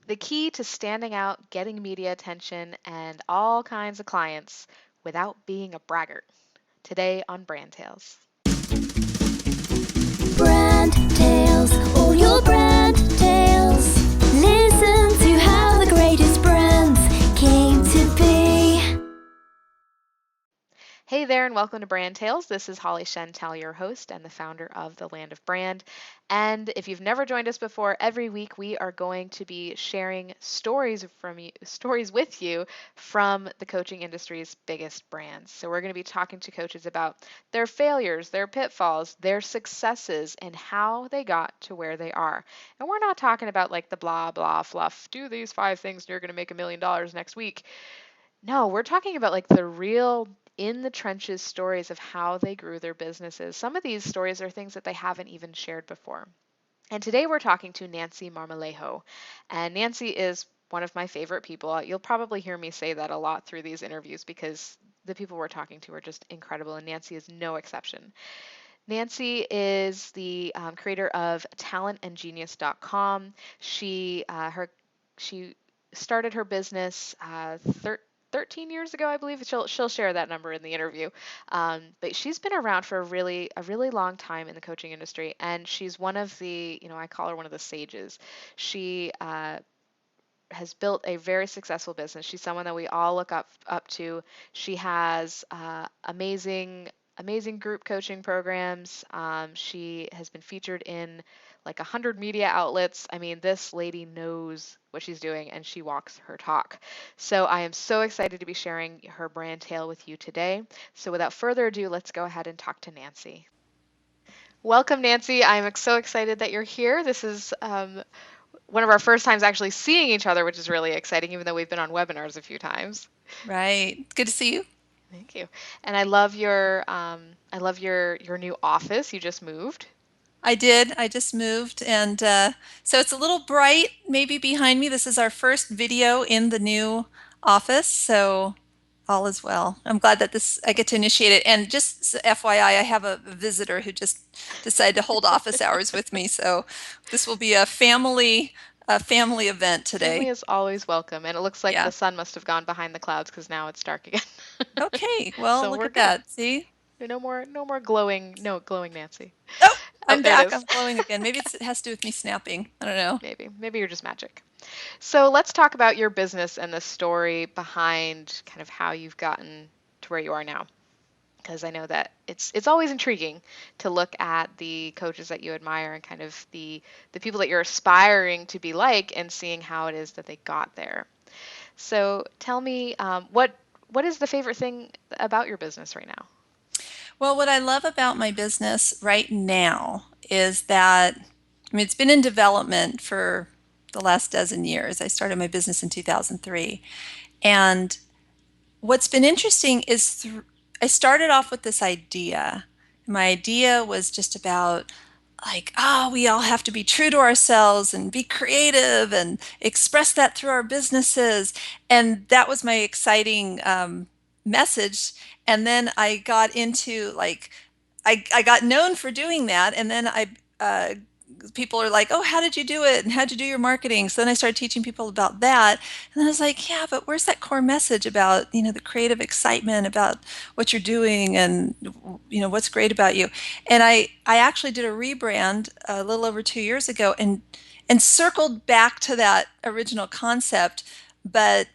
the key to standing out, getting media attention, and all kinds of clients without being a braggart. Today on Brand Tales. Brand tales, all your brand tales. Listen to how the greatest brands came to be. Hey there, and welcome to Brand Tales. This is Holly Shentel, your host and the founder of the Land of Brand. And if you've never joined us before, every week we are going to be sharing stories with you from the coaching industry's biggest brands. So we're going to be talking to coaches about their failures, their pitfalls, their successes, and how they got to where they are. And we're not talking about like the blah blah fluff. Do these 5 things and you're going to make $1 million next week. No, we're talking about like the real in the trenches stories of how they grew their businesses. Some of these stories are things that they haven't even shared before. And today we're talking to Nancy Marmolejo. And Nancy is one of my favorite people. You'll probably hear me say that a lot through these interviews because the people we're talking to are just incredible, and Nancy is no exception. Nancy is the creator of talentandgenius.com. She started her business 13 years ago, I believe. She'll share that number in the interview. But she's been around for a really long time in the coaching industry, and she's one of the, I call her one of the sages. She has built a very successful business. She's someone that we all look up to. She has amazing group coaching programs. She has been featured in like 100 media outlets. I mean, this lady knows what she's doing and she walks her talk. So I am so excited to be sharing her brand tale with you today. So without further ado, let's go ahead and talk to Nancy. Welcome, Nancy. I'm so excited that you're here. This is one of our first times actually seeing each other, which is really exciting, even though we've been on webinars a few times. Right. Good to see you. Thank you. And I love your new office. You just moved. I did. I just moved, and so it's a little bright maybe behind me. This is our first video in the new office, so all is well. I'm glad that I get to initiate it. And just FYI, I have a visitor who just decided to hold office hours with me, so this will be a family event Family today. is always welcome, and it looks like the Yeah. sun must have gone behind the clouds because now it's dark again. Okay. Well, So look we're at good. that. See? No more glowing, no glowing Nancy. Oh, Oh, I'm there it back. is. I'm glowing again. Maybe it has to do with me snapping. I don't know. Maybe you're just magic. So let's talk about your business and the story behind kind of how you've gotten to where you are now. Because I know that it's always intriguing to look at the coaches that you admire and kind of the people that you're aspiring to be like and seeing how it is that they got there. So tell me, what is the favorite thing about your business right now? Well, what I love about my business right now is that, I mean, it's been in development for the last dozen years. I started my business in 2003. And what's been interesting is I started off with this idea. My idea was just about like, we all have to be true to ourselves and be creative and express that through our businesses. And that was my exciting message. And then I got into like, I got known for doing that. And then people are like, oh, how did you do it? And how'd you do your marketing? So then I started teaching people about that. And then I was like, yeah, but where's that core message about, the creative excitement about what you're doing and, what's great about you? And I actually did a rebrand a little over 2 years ago and circled back to that original concept, but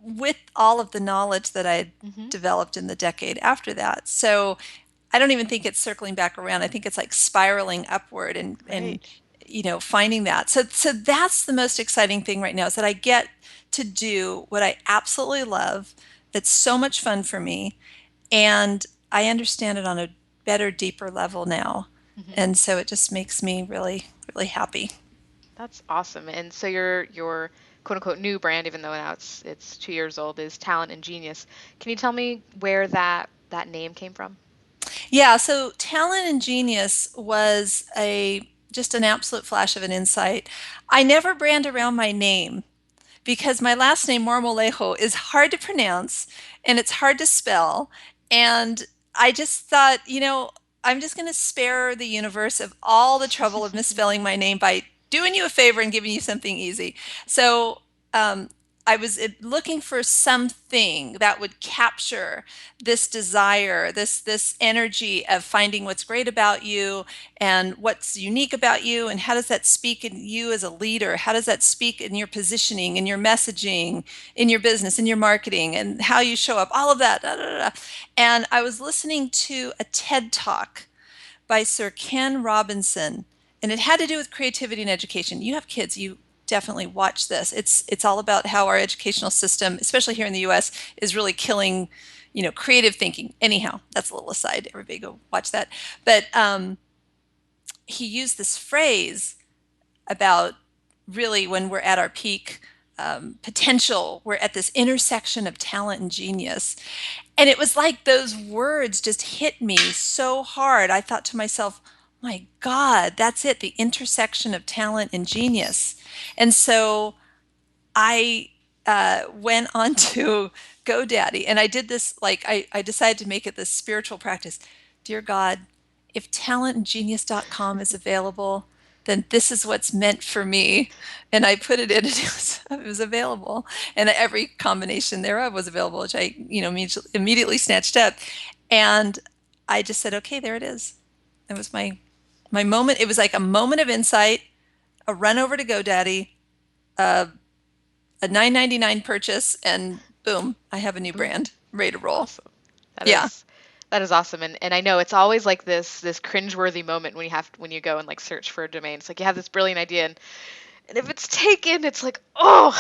with all of the knowledge that I Hmm. developed in the decade after that. So I don't even think it's circling back around. I think it's like spiraling upward and Great. finding that. So that's the most exciting thing right now is that I get to do what I absolutely love. It's so much fun for me, and I understand it on a better, deeper level now. Hmm. And so it just makes me really, really happy. That's awesome. And so your quote unquote new brand, even though now it's 2 years old, is Talent and Genius. Can you tell me where that name came from? Yeah, so talent and genius was a just an absolute flash of an insight. I never brand around my name because my last name Marmolejo is hard to pronounce and it's hard to spell. And I just thought, I'm just going to spare the universe of all the trouble of misspelling my name by doing you a favor and giving you something easy. So um, I was looking for something that would capture this desire, this energy of finding what's great about you and what's unique about you, and how does that speak in you as a leader? How does that speak in your positioning, in your messaging, in your business, in your marketing, and how you show up? All of that. Da, da, da, da. And I was listening to a TED Talk by Sir Ken Robinson, and it had to do with creativity and education. You have kids, you definitely watch this. It's all about how our educational system, especially here in the US, is really killing, creative thinking. Anyhow, that's a little aside. Everybody go watch that. But he used this phrase about really when we're at our peak potential, we're at this intersection of talent and genius. And it was like those words just hit me so hard. I thought to myself, my God, that's it, the intersection of talent and genius. And so I went on to GoDaddy, and I did this, like, I decided to make it this spiritual practice. Dear God, if talentandgenius.com is available, then this is what's meant for me. And I put it in, and it was available. And every combination thereof was available, which I, immediately snatched up. And I just said, okay, there it is. It was my moment. It was like a moment of insight, a run over to GoDaddy, uh, a $9.99 purchase, and boom, I have a new Boom. brand ready to roll. Awesome. That Yeah. is that is awesome. And I know it's always like this cringeworthy moment when you go and like search for a domain. It's like you have this brilliant idea and if it's taken, it's like, oh,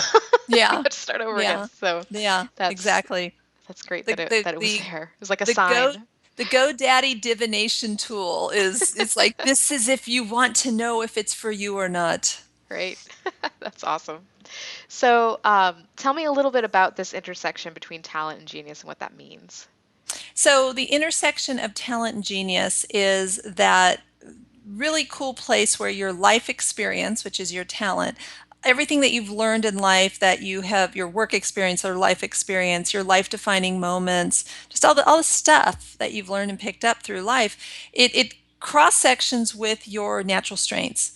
you Yeah. have to start over again. Yeah. So Yeah. that's Exactly. that's great The that it was the there. It was like a the go sign, the GoDaddy divination tool is it's like this is if you want to know if it's for you or not. right? That's awesome. So, tell me a little bit about this intersection between talent and genius and what that means. So the intersection of talent and genius is that really cool place where your life experience, which is your talent, everything that you've learned in life, that you have your work experience or life experience, your life defining moments, just all the stuff that you've learned and picked up through life, it cross sections with your natural strengths,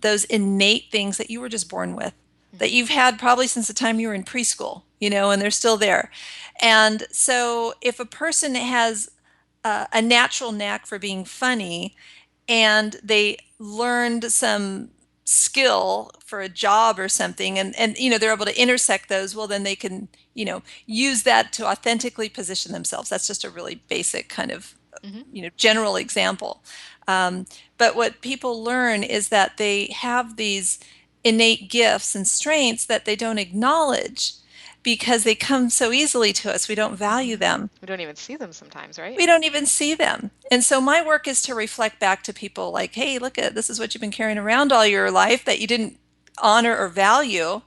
those innate things that you were just born with, that Hmm. you've had probably since the time you were in preschool, and they're still there. And so if a person has a natural knack for being funny, and they learned some skill for a job or something, and they're able to intersect those, well, then they can use that to authentically position themselves. That's just a really basic kind of Hmm. general example. um, but what people learn is that they have these innate gifts and strengths that they don't acknowledge because they come so easily to us. We don't value Hmm. them. We don't even see them sometimes, right? We don't even see them. And so my work is to reflect back to people like, hey, look at this is what you've been carrying around all your life that you didn't honor or value.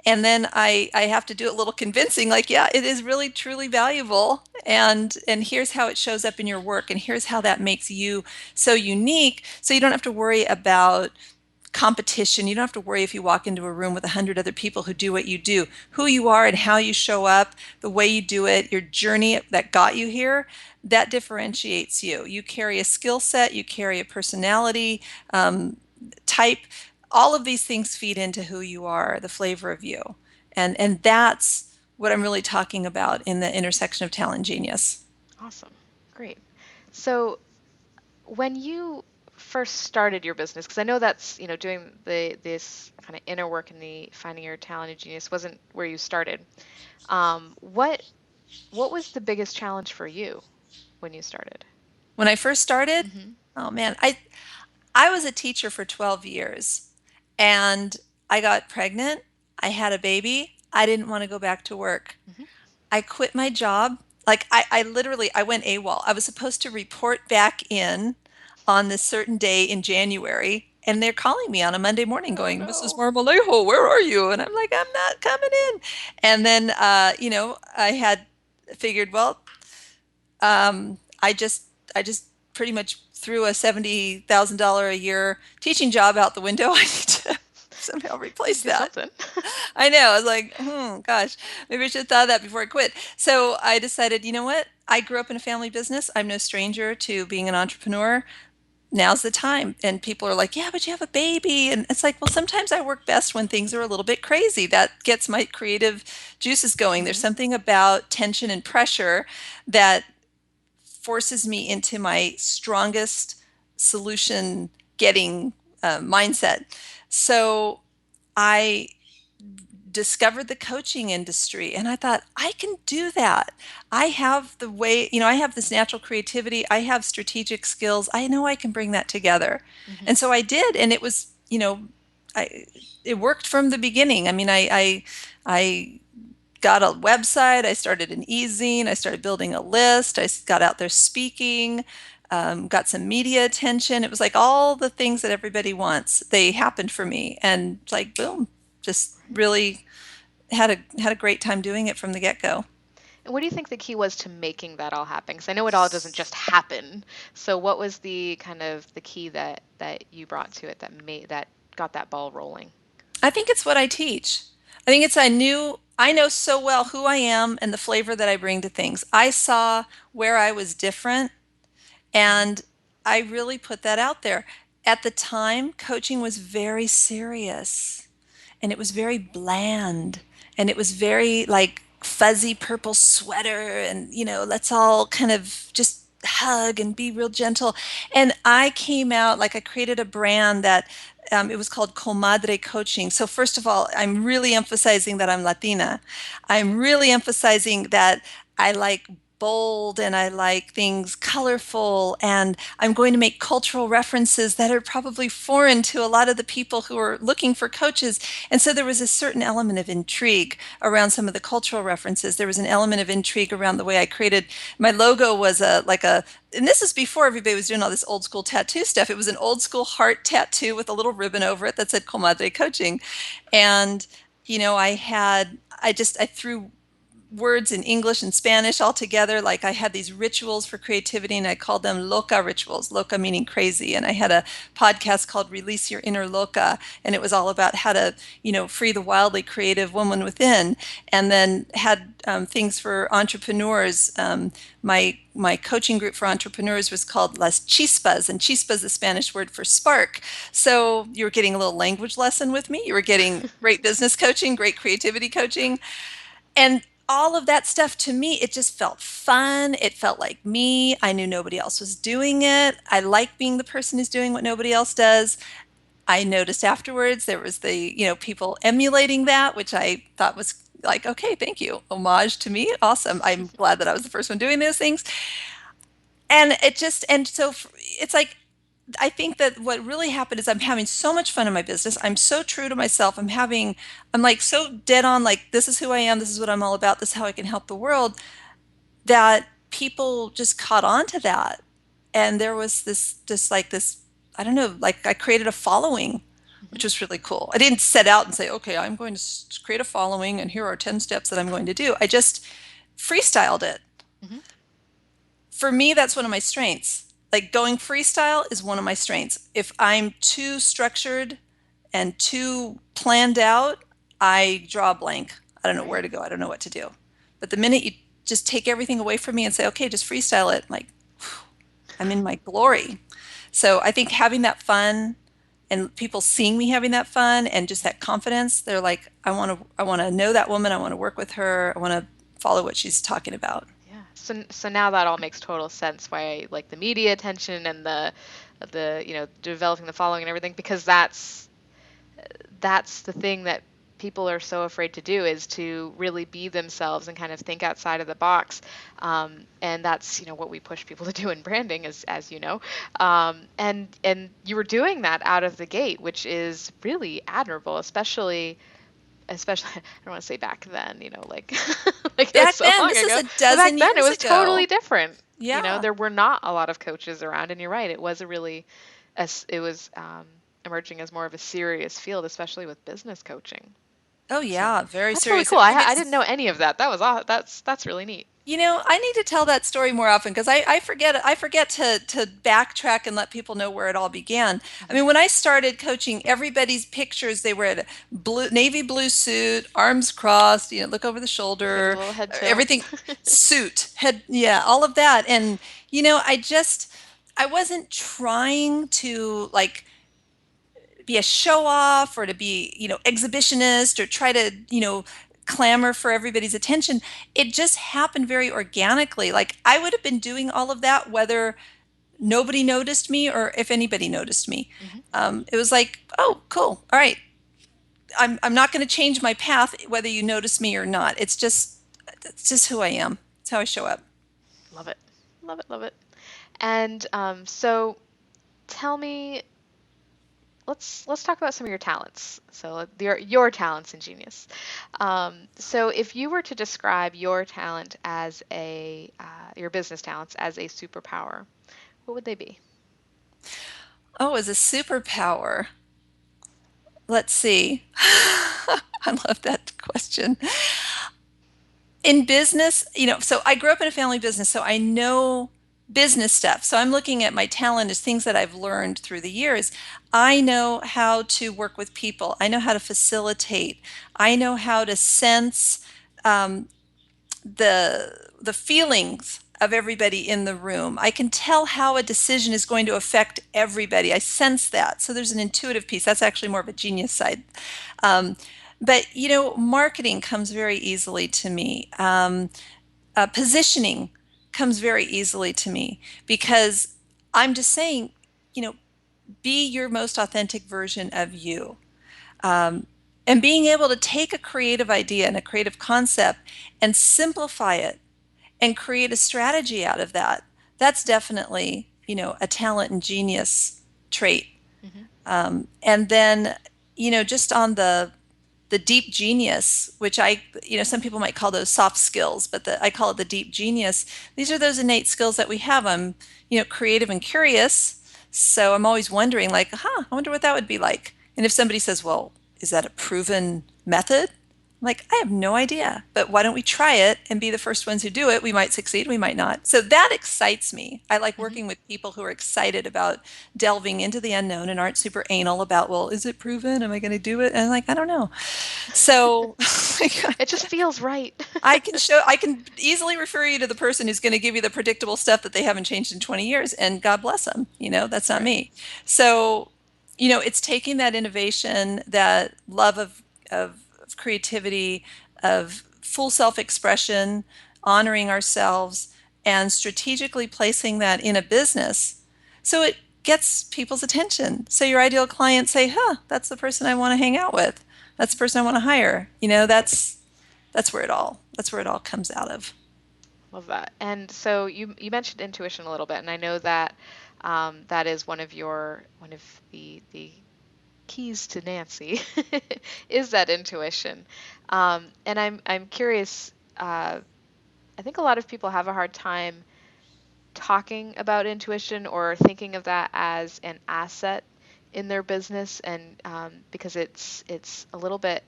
And then I have to do it a little convincing, like, yeah, it is really truly valuable. And here's how it shows up in your work. And here's how that makes you so unique. So you don't have to worry about competition. You don't have to worry if you walk into a room with 100 other people who do what you do. Who you are and how you show up, the way you do it, your journey that got you here, that differentiates you. You carry a skill set, you carry a personality type. All of these things feed into who you are, the flavor of you. And that's what I'm really talking about in the intersection of talent and genius. Awesome. Great. So, when you first started your business, because I know that's, doing this kind of inner work and the finding your talent and genius wasn't where you started. What was the biggest challenge for you when you started? When I first started, Hmm. oh man, I was a teacher for 12 years and I got pregnant. I had a baby. I didn't want to go back to work. Hmm. I quit my job. Like I literally, I went AWOL. I was supposed to report back in on this certain day in January. And they're calling me on a Monday morning Oh going, Mrs. no. Marmolejo, where are you? And I'm like, I'm not coming in. And then, I had figured, well, I just pretty much threw a $70,000 a year teaching job out the window. I need to somehow Gotta replace do that. something. I know. I was like, gosh, maybe I should have thought of that before I quit. So I decided, you know what? I grew up in a family business. I'm no stranger to being an entrepreneur. now's the time. And people are like, yeah, but you have a baby. And it's like, well, sometimes I work best when things are a little bit crazy. That gets my creative juices going. There's Hmm. something about tension and pressure that forces me into my strongest solution getting mindset. So I discovered the coaching industry and I thought, I can do that. I have the way, I have this natural creativity. I have strategic skills. I know I can bring that together. Hmm. And so I did. And it was, I, it worked from the beginning. I mean, I got a website. I started an e-zine. I started building a list. Got out there speaking, got some media attention. It was like all the things that everybody wants. They happened for me, and like boom, just really had a great time doing it from the get-go. And what do you think the key was to making that all happen? Because I know it all doesn't just happen. So what was the kind of the key that you brought to it that got that ball rolling? I think it's what I teach. I think it's I know so well who I am and the flavor that I bring to things. I saw where I was different Hmm. and I really put that out there. At the time, coaching was very serious and it was very bland and it was very like fuzzy purple sweater and let's all kind of just hug and be real gentle. And I came out like I created a brand that it was called Comadre Coaching. So first of all, I'm really emphasizing that I'm Latina. I'm really emphasizing that I like bold and I like things colorful and I'm going to make cultural references that are probably foreign to a lot of the people who are looking for coaches. And so there was a certain element of intrigue around some of the cultural references. There was an element of intrigue around the way I created my logo was and this is before everybody was doing all this old school tattoo stuff. It was an old school heart tattoo with a little ribbon over it that said Comadre Coaching. And I threw words in English and Spanish all together. Like I had these rituals for creativity and I called them loca rituals, loca meaning crazy. And I had a podcast called Release Your Inner Loca. And it was all about how to, free the wildly creative woman within. And then had things for entrepreneurs. My coaching group for entrepreneurs was called Las Chispas, and chispa is the Spanish word for spark. So you were getting a little language lesson with me. You were getting great business coaching, great creativity coaching. And all of that stuff to me, it just felt fun. It felt like me. I knew nobody else was doing it. I like being the person who's doing what nobody else does. I noticed afterwards there was people emulating that, which I thought was like, okay, thank you. Homage to me. Awesome. I'm glad that I was the first one doing those things. And so it's like, I think that what really happened is I'm having so much fun in my business. I'm so true to myself. I'm like so dead on, like, this is who I am. This is what I'm all about. This is how I can help the world, that people just caught on to that. And there was this, I don't know, like I created a following, Hmm. which was really cool. I didn't set out and say, okay, I'm going to create a following and here are 10 steps that I'm going to do. I just freestyled it. Hmm. For me, that's one of my strengths. Like going freestyle is one of my strengths. If I'm too structured and too planned out, I draw a blank. I don't know Right. where to go. I don't know what to do. But the minute you just take everything away from me and say, okay, just freestyle it, like I'm in my glory. So I think having that fun and people seeing me having that fun and just that confidence, they're like, I want to know that woman. I want to work with her. I want to follow what she's talking about. Yeah. So now that all makes total sense why I like the media attention and the developing the following and everything, because that's the thing that people are so afraid to do, is to really be themselves and kind of think outside of the box. And that's what we push people to do in branding, as you know. And you were doing that out of the gate, which is really admirable, especially I don't want to say back then, like like it was Back so then, long this is ago. a But back dozen then it years was totally ago. different. Yeah. There were not a lot of coaches around, and you're right, it was a really it was emerging as more of a serious field, especially with business coaching. Oh So yeah, very that's really serious. cool. I mean, I didn't know any of that. That was that's really neat. I need to tell that story more often because I forget to backtrack and let people know where it all began. I Hmm. mean, when I started coaching, everybody's pictures, they were at a navy blue suit, arms crossed, look over the Did a shoulder, little head tilt. everything suit, head, yeah, all of that. And I just I wasn't trying to like be a show off or to be, exhibitionist or try to, clamor for everybody's attention. It just happened very organically. Like I would have been doing all of that whether nobody noticed me or if anybody noticed me. Hmm. It was like, oh, cool. All right. I'm not going to change my path whether you notice me or not. It's just who I am. It's how I show up. Love it. Love it. Love it. And so tell me, let's talk about some of your talents. So your talents and genius. So if you were to describe your talent as your business talents as a superpower, what would they be? Oh, as a superpower. Let's see. I love that question. In business, so I grew up in a family business, so I know business stuff. So I'm looking at my talent as things that I've learned through the years. I know how to work with people. I know how to facilitate. I know how to sense um, the feelings of everybody in the room. I can tell how a decision is going to affect everybody. I sense that. So there's an intuitive piece. That's actually more of a genius side. Um, but marketing comes very easily to me. Positioning comes very easily to me because I'm just saying, you know, be your most authentic version of you. Um, and being able to take a creative idea and a creative concept and simplify it and create a strategy out of that, that's definitely, a talent and genius trait. Hmm. And then, just on the deep genius, which some people might call those soft skills, but I call it the deep genius. These are those innate skills that we have. I'm, creative and curious. So I'm always wondering, like, I wonder what that would be like. And if somebody says, well, is that a proven method? I'm like, I have no idea, but why don't we try it and be the first ones who do it? We might succeed, we might not. So that excites me. I like Hmm. working with people who are excited about delving into the unknown and aren't super anal about, well, is it proven? Am I going to do it? And I'm like, I don't know. So It just feels right. I can easily refer you to the person who's going to give you the predictable stuff that they haven't changed in 20 years, and God bless them. That's not Right. me. So, it's taking that innovation, that love of creativity, of full self-expression, honoring ourselves, and strategically placing that in a business so it gets people's attention. So your ideal clients say, that's the person I want to hang out with. That's the person I want to hire. That's where it all comes out of. Love that. And so you mentioned intuition a little bit, and I know that that is one of the keys to Nancy is that intuition. And I'm curious. I think a lot of people have a hard time talking about intuition or thinking of that as an asset in their business, and because it's a little bit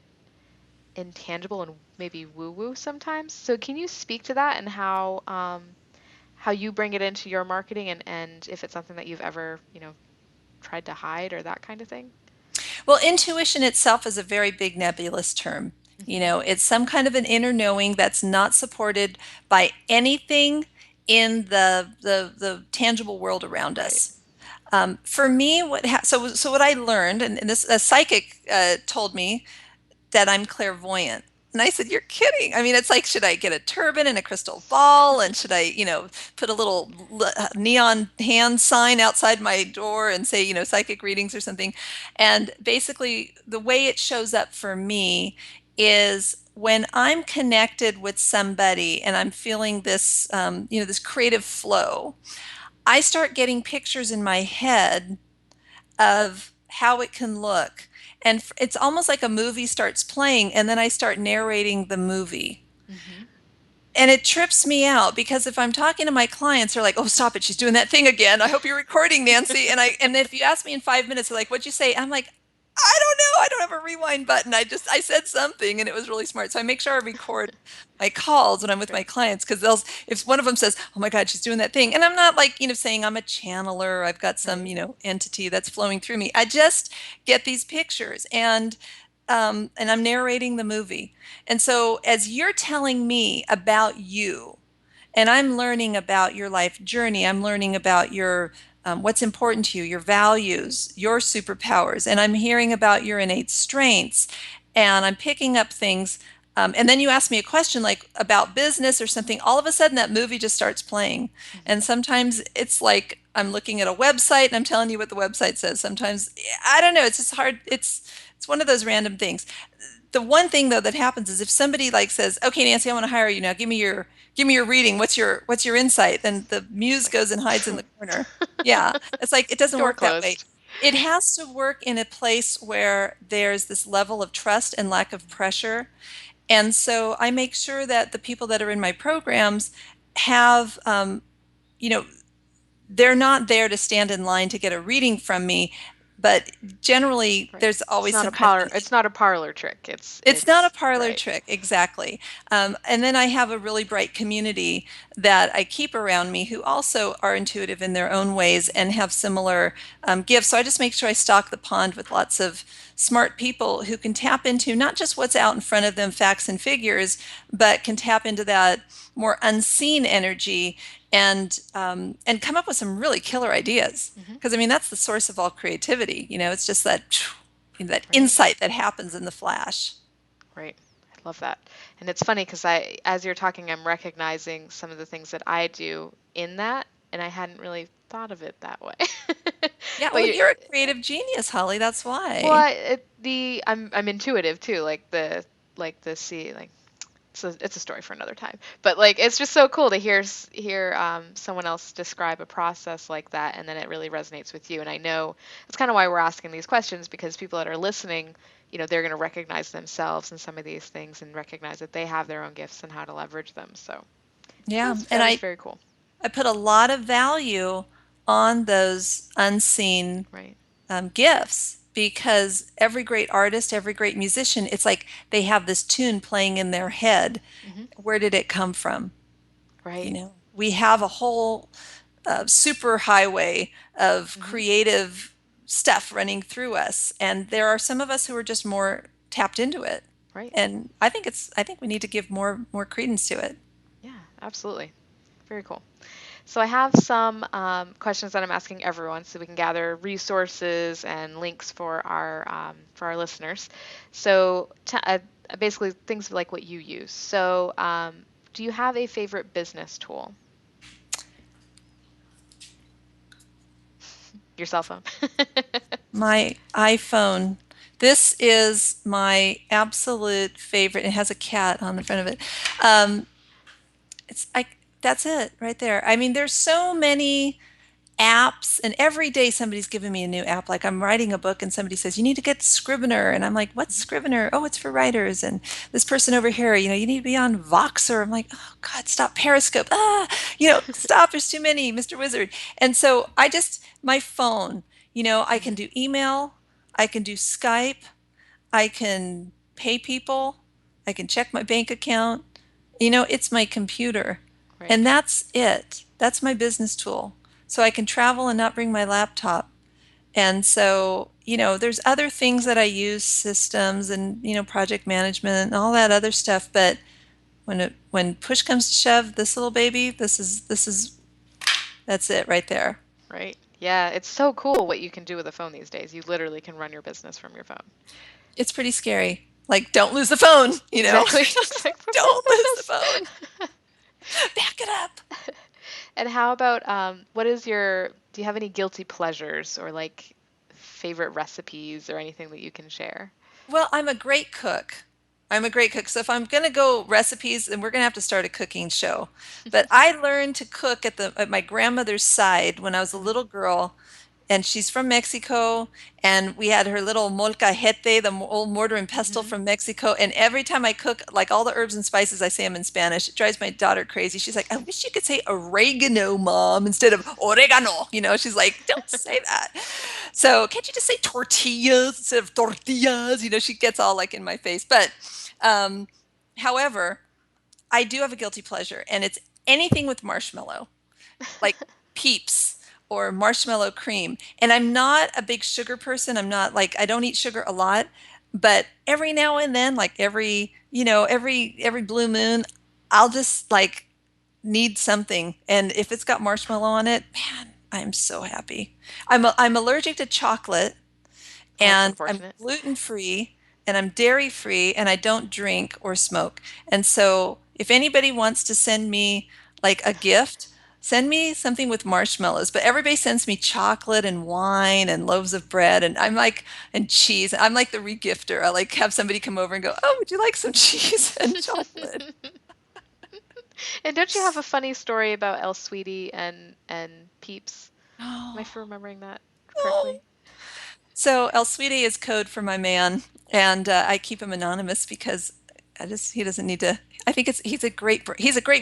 intangible and maybe woo-woo sometimes. So can you speak to that and how you bring it into your marketing, and if it's something that you've ever, tried to hide or that kind of thing? Well, intuition itself is a very big nebulous term. Hmm. It's some kind of an inner knowing that's not supported by anything in the tangible world around Right. us. For me, so what I learned, and this a psychic told me that I'm clairvoyant. And I said, you're kidding. I mean, it's like, should I get a turban and a crystal ball? And should I, put a little neon hand sign outside my door and say, psychic readings or something? And basically, the way it shows up for me is when I'm connected with somebody and I'm feeling this, this creative flow, I start getting pictures in my head of how it can look. And it's almost like a movie starts playing, and then I start narrating the movie. Hmm. And it trips me out because if I'm talking to my clients, they're like, "Oh, stop it! She's doing that thing again. I hope you're recording, Nancy." And if you ask me in 5 minutes, they're like, "What'd you say?" I'm like, "I don't know. I don't have a rewind button. I said something, and it was really smart." So I make sure I record my calls when I'm with my Right. clients because they'll if one of them says, "Oh my God, she's doing that thing," and I'm not like saying I'm a channeler. I've got some Right. entity that's flowing through me. I just get these pictures and I'm narrating the movie. And so as you're telling me about you, and I'm learning about your life journey, I'm learning about your what's important to you, your values, your superpowers, and I'm hearing about your innate strengths, and I'm picking up things. And then you ask me a question like about business or something, all of a sudden that movie just starts playing. Hmm. And sometimes it's like I'm looking at a website and I'm telling you what the website says. Sometimes I don't know, it's just hard. It's one of those random things. The one thing though that happens is if somebody like says, "Okay, Nancy, I want to hire you now. Give me your reading. What's your insight?" Then the It's muse like goes and hides in the corner. Yeah, it's like it doesn't door work that way. closed. It has to work in a place where there's this level of trust and lack of pressure. And so I make sure that the people that are in my programs have, you know, they're not there to stand in line to get a reading from me, but generally Right. there's always some kind of an It's not a parlor trick. it's not a It's parlor right. trick, exactly. And then I have a really bright community that I keep around me who also are intuitive in their own ways and have similar gifts. So I just make sure I stock the pond with lots of smart people who can tap into not just what's out in front of them, facts and figures, but can tap into that more unseen energy and come up with some really killer ideas. Hmm. Because I mean, that's the source of all creativity. It's just that Right. insight that happens in the flash. Right. I love that. And it's funny because as you're talking, I'm recognizing some of the things that I do in that, and I hadn't really thought of it that way. Yeah, But well, you, you're a creative genius, Holly. That's well, why. I'm intuitive too, like the see like it's a story for another time. But like it's just so cool to hear someone else describe a process like that, and then it really resonates with you. And I know that's kind of why we're asking these questions because people that are listening, they're going to recognize themselves in some of these things and recognize that they have their own gifts and how to leverage them. So Yeah, and that is I very cool. I put a lot of value on those unseen Right. gifts because every great artist, every great musician, it's like they have this tune playing in their head. Hmm. Where did it come from? Right. We have a whole super highway of Hmm. creative stuff running through us, and there are some of us who are just more tapped into it. Right. And I think we need to give more credence to it. Yeah, absolutely. Very cool. So I have some questions that I'm asking everyone, so we can gather resources and links for our listeners. So basically things like what you use. So do you have a favorite business tool? Your cell phone. My iPhone. This is my absolute favorite. It has a cat on the front of it. Um, it's I that's it right there. I mean, there's so many apps, and every day somebody's giving me a new app. Like I'm writing a book and somebody says, "You need to get Scrivener." And I'm like, "What's Mhm. Scrivener?" "Oh, it's for writers." And this person over here, "You need to be on Voxer." I'm like, "Oh God, stop Periscope." Stop. There's too many, Mr. Wizard. And so my phone, I can Mhm. do email, I can do Skype, I can pay people, I can check my bank account. It's my computer. Right. And that's it. That's my business tool. So I can travel and not bring my laptop. And so, there's other things that I use, systems and, project management and all that other stuff. But when push comes to shove, this little baby, that's it right there. Right. Yeah, it's so cool what you can do with a phone these days. You literally can run your business from your phone. It's pretty scary. Like, don't lose the phone, Exactly. It's like don't lose the phone. Back it up. And how about what is do you have any guilty pleasures or like favorite recipes or anything that you can share? Well, I'm a great cook. I'm a great cook. So if I'm going to go recipes, then we're going to have to start a cooking show. But I learned to cook at my grandmother's side when I was a Mhm. little girl, and she's from Mexico, and we had her little molcajete, the old mortar and pestle Mhm. from Mexico. And every time I cook, like all the herbs and spices, I say them in Spanish. It drives my daughter crazy. She's like, "I wish you could say oregano, Mom, instead of oregano." She's like, "Don't say that." So can't you just say tortillas instead of tortillas? She gets all like in my face. But um, however, I do have a guilty pleasure, and it's anything with marshmallow, like Peeps or marshmallow cream. And I'm not a big sugar person. I'm not like I don't eat sugar a lot, but every now and then, like every blue moon, I'll just like need something. And if it's got marshmallow on it, man, I'm so happy. I'm allergic to chocolate, Oh, that's and I'm unfortunate. gluten free, and I'm dairy free, and I don't drink or smoke. And so if anybody wants to send me like a gift, send me something with marshmallows. But everybody sends me chocolate and wine and loaves of bread, and I'm like, and cheese. I'm like the regifter. I like have somebody come over and go, "Oh, would you like some cheese and chocolate?" And don't you have a funny story about El Sweetie and Peeps? Am I Oh, remembering that oh. correctly? So El Sweetie is code for my man, and I keep him anonymous because he doesn't need to. I think he's a great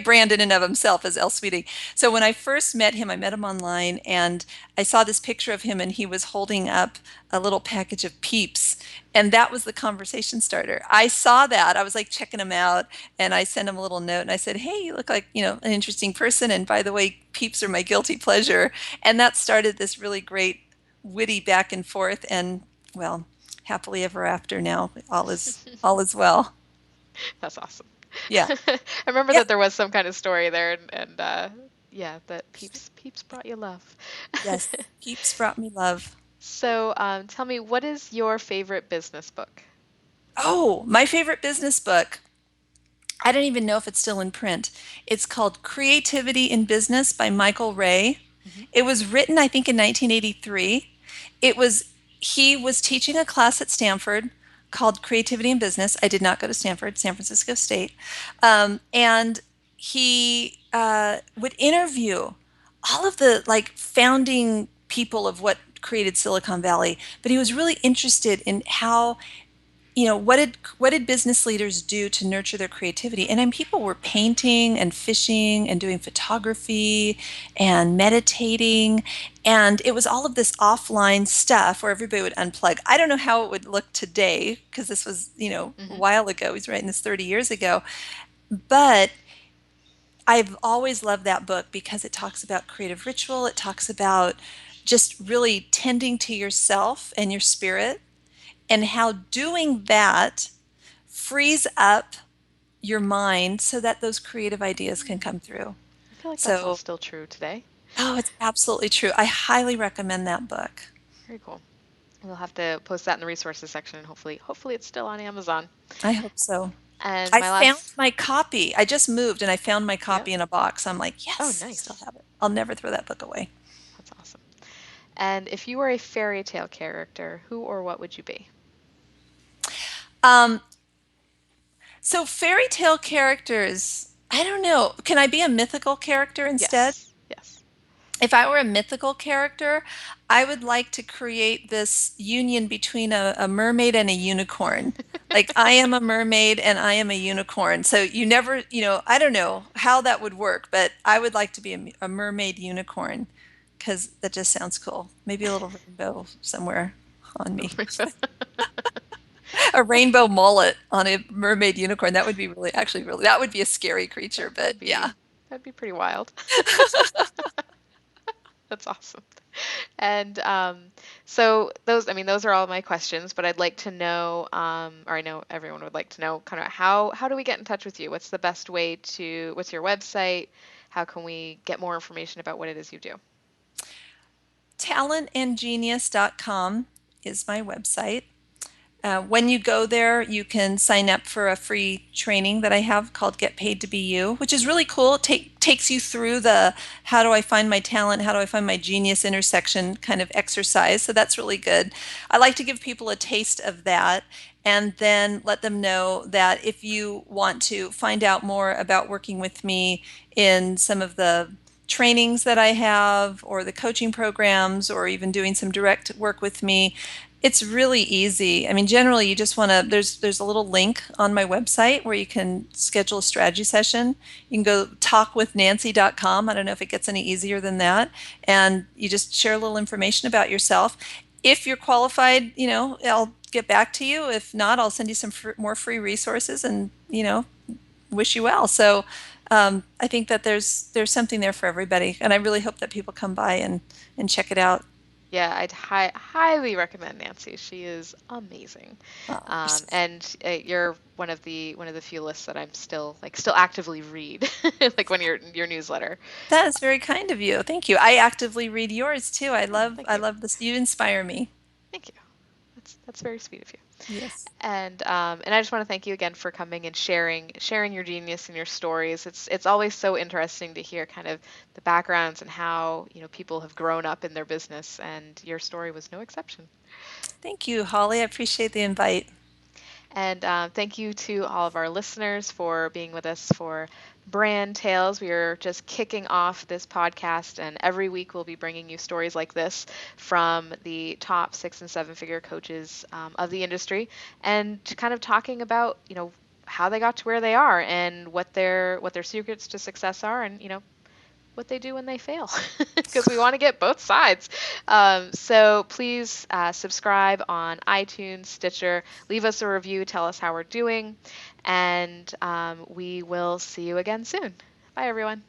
brand in and of himself as El Sweetie. So when I first met him, I met him online, and I saw this picture of him, and he was holding up a little package of Peeps, and that was the conversation starter. I saw that, I was like checking him out, and I sent him a little note, and I said, "Hey, you look like an interesting person, and by the way, Peeps are my guilty pleasure," and that started this really great witty back and forth, and well, happily ever after now. All is well. That's awesome. Yeah. I remember Yeah. that there was some kind of story there, and yeah, that Peeps brought you love. Yes. Peeps brought me love. So, tell me, what is your favorite business book? Oh, my favorite business book. I don't even know if it's still in print. It's called Creativity in Business by Michael Ray. Hmm. It was written, I think, in 1983. It was He was teaching a class at Stanford called Creativity in Business. I did not go to Stanford, San Francisco State, and he would interview all of the like founding people of what created Silicon Valley. But he was really interested in how what did business leaders do to nurture their creativity? And then people were painting and fishing and doing photography and meditating, and it was all of this offline stuff where everybody would unplug. I don't know how it would look today because this was a Hmm. while ago. He's writing this 30 years ago, but I've always loved that book because it talks about creative ritual. It talks about just really tending to yourself and your spirit, and how doing that frees up your mind so that those creative ideas can come through. I feel like that's all So, still true today. oh, it's absolutely true. I highly recommend that book. Very cool. We'll have to post that in the resources section, and hopefully it's still on Amazon. I hope so. And I my found last, my copy. I just moved and I found my yeah. copy in a box. I'm like, Oh, yes, I still nice. have it. I'll never throw that book away. That's awesome. And if you were a fairy tale character, who or what would you be? Um, so fairy tale characters, I don't know. Can I be a mythical character instead? Yes. Yes. If I were a mythical character, I would like to create this union between a mermaid and a unicorn. Like I am a mermaid and I am a unicorn. So you never, I don't know how that would work, but I would like to be a mermaid unicorn because that just sounds cool. Maybe a little rainbow somewhere on me. A rainbow mullet on a mermaid unicorn. That would be really, actually, really, that would be a scary creature, but That'd yeah. be that'd be pretty wild. That's awesome. And so those are all my questions, but I'd like to know, or I know everyone would like to know, kind of how do we get in touch with you? What's the best way to, what's your website? How can we get more information about what it is you do? Talentandgenius.com is my website. When you go there, you can sign up for a free training that I have called Get Paid to Be You, which is really cool. It takes you through the how do I find my talent, how do I find my genius intersection kind of exercise. So that's really good. I like to give people a taste of that and then let them know that if you want to find out more about working with me in some of the trainings that I have or the coaching programs or even doing some direct work with me, it's really easy. I mean, generally, you just want to, there's a little link on my website where you can schedule a strategy session. You can go talkwithnancy.com. I don't know if it gets any easier than that. And you just share a little information about yourself. If you're qualified, I'll get back to you. If not, I'll send you some more free resources and, wish you well. So I think that there's something there for everybody. And I really hope that people come by and check it out. Yeah, I'd highly recommend Nancy. She is amazing. Oh, And you're one of the few lists that I'm still actively read, like when your newsletter. that is very kind of you. Thank you. I actively read yours too. Oh, I thank you. love this. You inspire me. Thank you. That's very sweet of you. Yes. And I just want to thank you again for coming and sharing your genius and your stories. It's always so interesting to hear kind of the backgrounds and how, people have grown up in their business, and your story was no exception. Thank you, Holly. I appreciate the invite. And thank you to all of our listeners for being with us for Brand Tales. We are just kicking off this podcast, and every week we'll be bringing you stories like this from the top 6 and 7 figure coaches of the industry, and kind of talking about, how they got to where they are and what their secrets to success are, and what they do when they fail, because we want to get both sides. So please subscribe on iTunes, Stitcher, leave us a review, tell us how we're doing, and we will see you again soon. Bye, everyone.